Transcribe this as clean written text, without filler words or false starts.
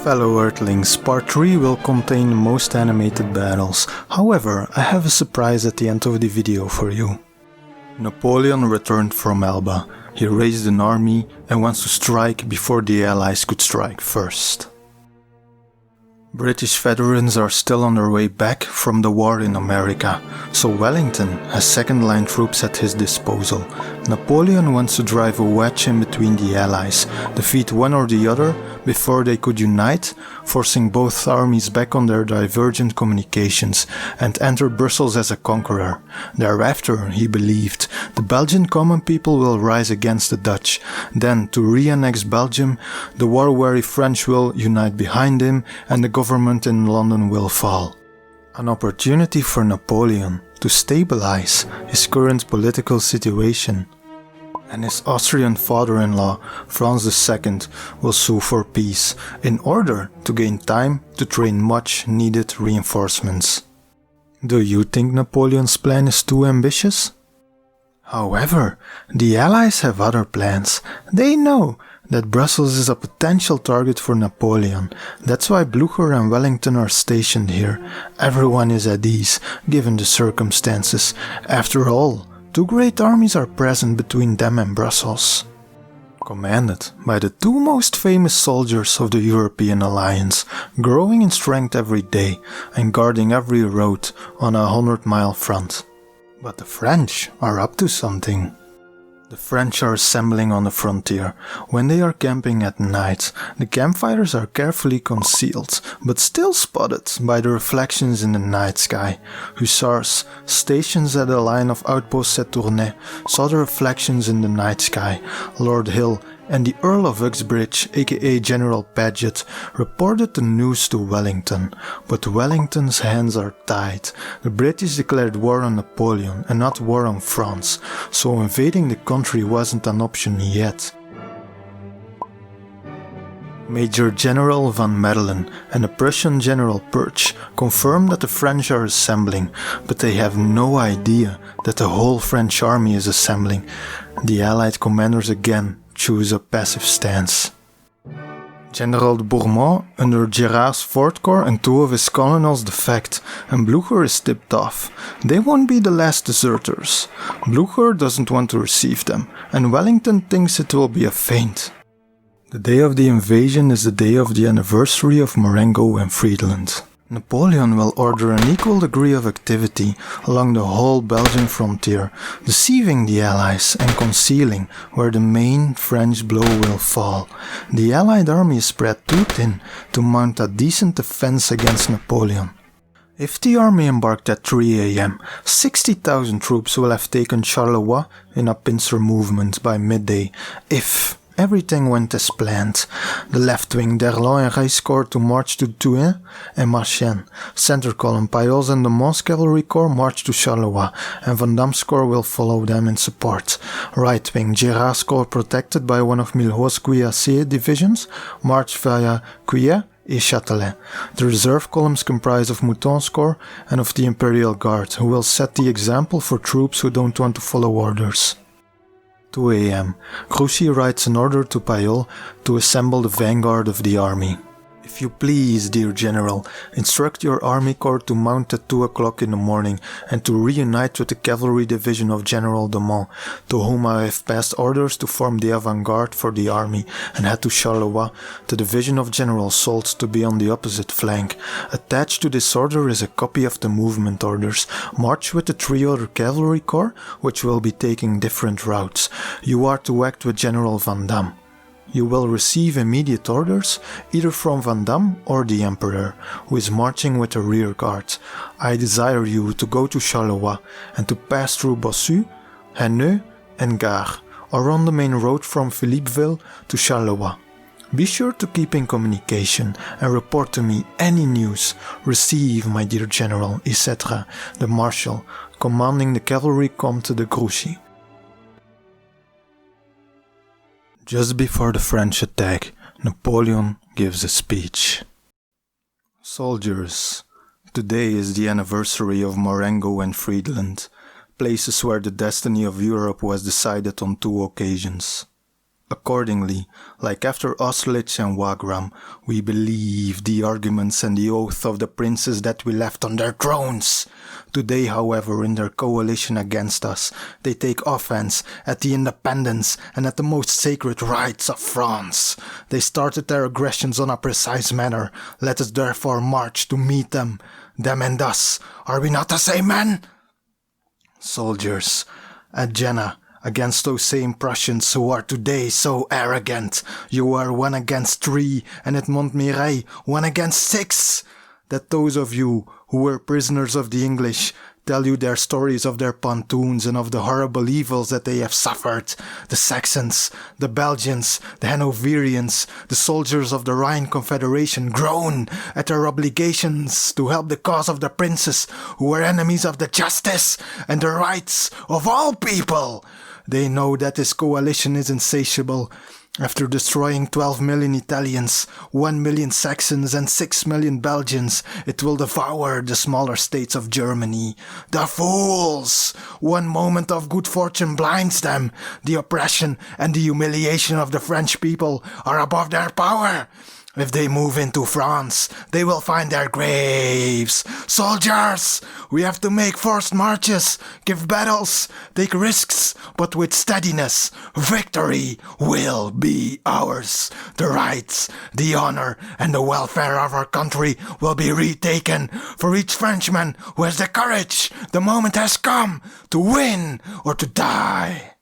Fellow Earthlings, part 3 will contain the most animated battles. However, I have a surprise at the end of the video for you. Napoleon returned from Elba. He raised an army and wants to strike before the Allies could strike first. British veterans are still on their way back from the war in America, so Wellington has second-line troops at his disposal. Napoleon wants to drive a wedge in between the Allies, defeat one or the other before they could unite, forcing both armies back on their divergent communications, and enter Brussels as a conqueror. Thereafter, he believed, the Belgian common people will rise against the Dutch. Then, to re-annex Belgium, the war-weary French will unite behind him and the government in London will fall. An opportunity for Napoleon to stabilize his current political situation. And his Austrian father-in-law, Franz II, will sue for peace in order to gain time to train much-needed reinforcements. Do you think Napoleon's plan is too ambitious? However, the Allies have other plans. They know that Brussels is a potential target for Napoleon. That's why Blücher and Wellington are stationed here. Everyone is at ease, given the circumstances. After all, two great armies are present between them and Brussels. Commanded by the two most famous soldiers of the European alliance, growing in strength every day and guarding every road on a 100-mile front. But the French are up to something. The French are assembling on the frontier. When they are camping at night, the campfires are carefully concealed, but still spotted by the reflections in the night sky. Hussars, stationed at a line of outposts at Tournai, saw the reflections in the night sky. Lord Hill and the Earl of Uxbridge, aka General Paget, reported the news to Wellington. But Wellington's hands are tied. The British declared war on Napoleon and not war on France, so invading the country wasn't an option yet. Major General van Medelen and the Prussian General Perch confirm that the French are assembling, but they have no idea that the whole French army is assembling. The Allied commanders again choose a passive stance. General de Bourmont under Gérard's 4th Corps and two of his colonels defect, and Blücher is tipped off. They won't be the last deserters. Blücher doesn't want to receive them, and Wellington thinks it will be a feint. The day of the invasion is the day of the anniversary of Marengo and Friedland. Napoleon will order an equal degree of activity along the whole Belgian frontier, deceiving the Allies and concealing where the main French blow will fall. The Allied army is spread too thin to mount a decent defense against Napoleon. If the army embarked at 3 AM, 60,000 troops will have taken Charleroi in a pincer movement by midday, if everything went as planned. The left wing d'Erlon and Reis Corps to march to Thuin and Marchiennes. Center column Payol's and the Mons Cavalry Corps march to Charleroi, and Van Damme's Corps will follow them in support. Right wing Gérard's Corps, protected by one of Milhaud's cuirassier divisions, march via Cuillé et Châtelet. The reserve columns comprise of Mouton's Corps and of the Imperial Guard, who will set the example for troops who don't want to follow orders. 2 AM, Grouchy writes an order to Payol to assemble the vanguard of the army. If you please, dear General, instruct your army corps to mount at 2 o'clock in the morning and to reunite with the cavalry division of General de Mont, to whom I have passed orders to form the avant-garde for the army, and head to Charleroi, the division of General Soult to be on the opposite flank. Attached to this order is a copy of the movement orders. March with the 3 other cavalry corps, which will be taking different routes. You are to act with General Van Damme. You will receive immediate orders either from Van Damme or the Emperor, who is marching with the rear guard. I desire you to go to Charleroi and to pass through Bossu, Hainaut and Gare, or on the main road from Philippeville to Charleroi. Be sure to keep in communication and report to me any news. Receive, my dear General, etc. The Marshal, commanding the cavalry Comte de Grouchy. Just before the French attack, Napoleon gives a speech. Soldiers, today is the anniversary of Marengo and Friedland, places where the destiny of Europe was decided on 2 occasions. Accordingly, like after Austerlitz and Wagram, we believe the arguments and the oath of the princes that we left on their thrones. Today, however, in their coalition against us, they take offense at the independence and at the most sacred rights of France. They started their aggressions on a precise manner. Let us therefore march to meet them. Them and us, are we not the same men? Soldiers, at Jena, against those same Prussians who are today so arrogant. You were 1 against 3, and at Montmirail 1 against 6. That those of you who were prisoners of the English tell you their stories of their pontoons and of the horrible evils that they have suffered. The Saxons, the Belgians, the Hanoverians, the soldiers of the Rhine Confederation groan at their obligations to help the cause of the princes who were enemies of the justice and the rights of all people. They know that this coalition is insatiable. After destroying 12 million Italians, 1 million Saxons and 6 million Belgians, it will devour the smaller states of Germany. The fools! One moment of good fortune blinds them. The oppression and the humiliation of the French people are above their power. If they move into France, they will find their graves. Soldiers, we have to make forced marches, give battles, take risks, but with steadiness. Victory will be ours. The rights, the honor, and the welfare of our country will be retaken. For each Frenchman who has the courage, the moment has come to win or to die.